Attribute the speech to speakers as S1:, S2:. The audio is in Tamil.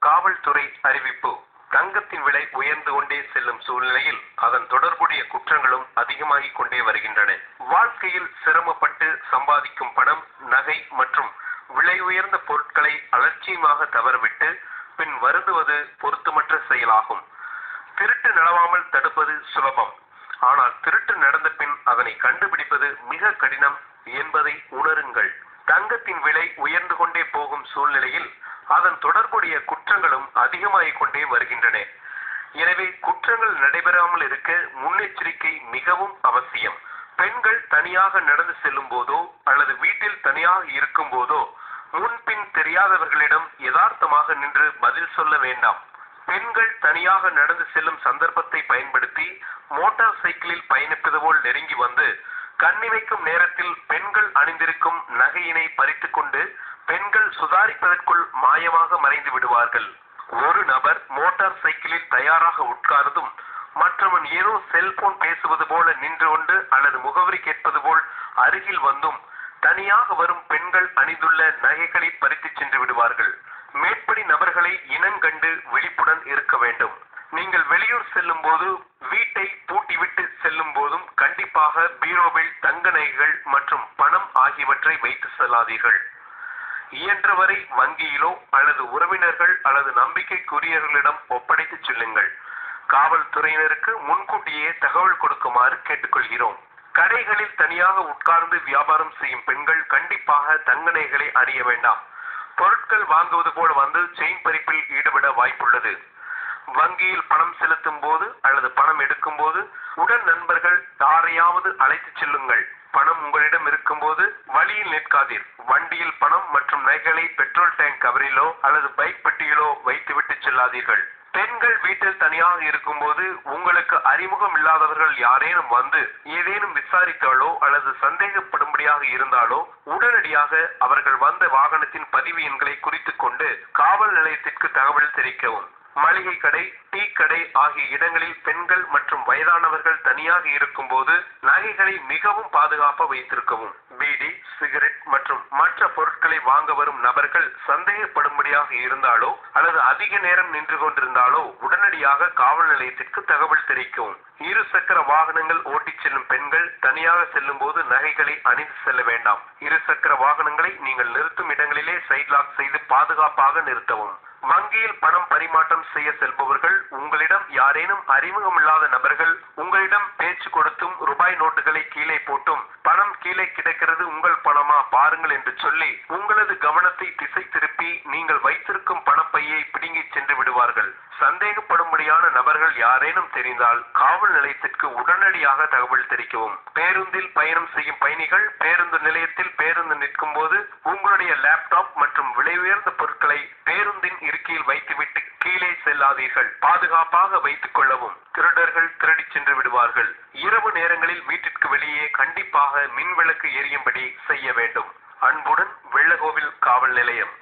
S1: காவல்துறை அறிவிப்பு. தங்கத்தின் விலை உயர்ந்து கொண்டே செல்லும் சூழ்நிலையில் அதன் தொடர்புடைய குற்றங்களும் அதிகமாகிக் கொண்டே வருகின்றன. வாழ்க்கையில் சிரமப்பட்டு சம்பாதிக்கும் பணம், நகை மற்றும் விலை உயர்ந்த பொருட்களை அலட்சியமாக தவறவிட்டு பின் வருந்துவது பொருத்தமற்ற செயலாகும். திருட்டு நடவாமல் தடுப்பது சுலபம். ஆனால் திருட்டு நடந்த பின் அதனை கண்டுபிடிப்பது மிக கடினம் என்பதை உணருங்கள். தங்கத்தின் விலை உயர்ந்து கொண்டே போகும் சூழ்நிலையில் அதன் தொடர்புடைய குற்றங்களும் அதிகமாகிக் கொண்டே வருகின்றன. எனவே குற்றங்கள் நடைபெறாமல் இருக்க முன்னெச்சரிக்கை மிகவும் அவசியம். பெண்கள் தனியாக நடந்து செல்லும் போதோ அல்லது வீட்டில் தனியாக இருக்கும் போதோ முன்பின் தெரியாதவர்களிடம் யதார்த்தமாக நின்று பதில் சொல்ல வேண்டாம். பெண்கள் தனியாக நடந்து செல்லும் சந்தர்ப்பத்தை பயன்படுத்தி மோட்டார் சைக்கிளில் பயணிப்பது போல் நெருங்கி வந்து கண்ணிமைக்கும் நேரத்தில் பெண்கள் அணிந்திருக்கும் நகையினை பறித்துக் கொண்டு பெண்கள் சுதாரிப்பதற்குள் மாயமாக மறைந்து விடுவார்கள். ஒரு நபர் மோட்டார் சைக்கிளில் தயாராக உட்கார்ந்தும் மற்றவன் ஏதோ செல்போன் பேசுவது போல நின்று கொண்டு அல்லது முகவரி கேட்பது போல் அருகில் வந்தும் தனியாக வரும் பெண்கள் அணிந்துள்ள நகைகளை பறித்து சென்று விடுவார்கள். மேற்படி நபர்களை இனங்கண்டு விழிப்புடன் இருக்க வேண்டும். நீங்கள் வெளியூர் செல்லும் போது, வீட்டை பூட்டிவிட்டு செல்லும் போதும் கண்டிப்பாக பீரோவில் தங்க நகைகள் மற்றும் பணம் ஆகியவற்றை வைத்து செல்லாதீர்கள். இயன்றவரை வங்கியிலோ அல்லது உறவினர்கள் அல்லது நம்பிக்கைக்குரியவர்களிடம் ஒப்படைத்து செல்லுங்கள். காவல்துறையினருக்கு முன்கூட்டியே தகவல் கொடுக்குமாறு கேட்டுக்கொள்கிறோம். கடைகளில் தனியாக உட்கார்ந்து வியாபாரம் செய்யும் பெண்கள் கண்டிப்பாக தங்க நகைகளை அணிய வேண்டாம். பொருட்கள் வாங்குவது போல வந்து செயின் பறிப்பில் ஈடுபட வாய்ப்புள்ளது. வங்கியில் பணம் செலுத்தும் போது அல்லது பணம் எடுக்கும் போது உடன் நண்பர்கள் யாரையாவது அழைத்து செல்லுங்கள். பணம் உங்களிடம் இருக்கும் போது வழியில் நிற்காதீர். வண்டியில் பணம் மற்றும் நகைகளை பெட்ரோல் டேங்க் கவரிலோ அல்லது பைக் பெட்டியிலோ வைத்துவிட்டு செல்லாதீர்கள். பெண்கள் வீட்டில் தனியாக இருக்கும் போது உங்களுக்கு அறிமுகம் இல்லாதவர்கள் யாரேனும் வந்து ஏதேனும் விசாரித்தாலோ அல்லது சந்தேகப்படும்படியாக இருந்தாலோ உடனடியாக அவர்கள் வந்த வாகனத்தின் பதிவு எண்களை குறித்துக் கொண்டு காவல் நிலையத்திற்கு தகவல் தெரிவிக்கவும். மளிகை கடை, டீ கடை ஆகிய இடங்களில் பெண்கள் மற்றும் வயதானவர்கள் தனியாக இருக்கும் போது நகைகளை மிகவும் பாதுகாப்பாக வைத்திருக்கவும். பீடி, சிகரெட் மற்றும் மற்ற பொருட்களை வாங்க வரும் நபர்கள் சந்தேகப்படும்படியாக இருந்தாலோ அல்லது அதிக நேரம் நின்று கொண்டிருந்தாலோ உடனடியாக காவல் நிலையத்திற்கு தகவல் தெரிவிக்கவும். இரு சக்கர வாகனங்கள் ஓட்டிச் செல்லும் பெண்கள் தனியாக செல்லும் போது நகைகளை அணிந்து செல்ல வேண்டாம். இரு சக்கர வாகனங்களை நீங்கள் நிறுத்தும் இடங்களிலே சைட் லாக் செய்து பாதுகாப்பாக நிறுத்தவும். வங்கியில் பணம் பரிமாற்றம் செய்ய செல்பவர்கள் உங்களிடம் யாரேனும் அறிமுகமில்லாத நபர்கள் உங்களிடம் பேச்சு கொடுத்தும் ரூபாய் நோட்டுகளை கீழே போட்டும் பணம் கீழே கிடக்கிறது, உங்கள் பணமா பாருங்கள் என்று சொல்லி உங்களது கவனத்தை திசை திருப்பி நீங்கள் வைத்திருக்கும் பணப்பையை பிடுங்கி சென்று விடுவார்கள். சந்தேகப்படும்படியான நபர்கள் யாரேனும் தெரிந்தால் காவல் நிலையத்திற்கு உடனடியாக தகவல் தெரிவிக்கவும். பேருந்தில் பயணம் செய்யும் பயணிகள் பேருந்து நிலையத்தில் பேருந்து நிற்கும் போது உங்களுடைய லேப்டாப் மற்றும் விலை உயர்ந்த பொருட்களை பேருந்தின் இருக்கையில் வைத்துவிட்டு கீழே செல்லாதீர்கள். பாதுகாப்பாக வைத்துக் கொள்ளவும். திருடர்கள் திருடி சென்று விடுவார்கள். இரவு நேரங்களில் வீட்டிற்கு வெளியே கண்டிப்பாக மின் விளக்கு எரியும்படி செய்ய வேண்டும். அன்புடன் வெள்ளகோவில் காவல் நிலையம்.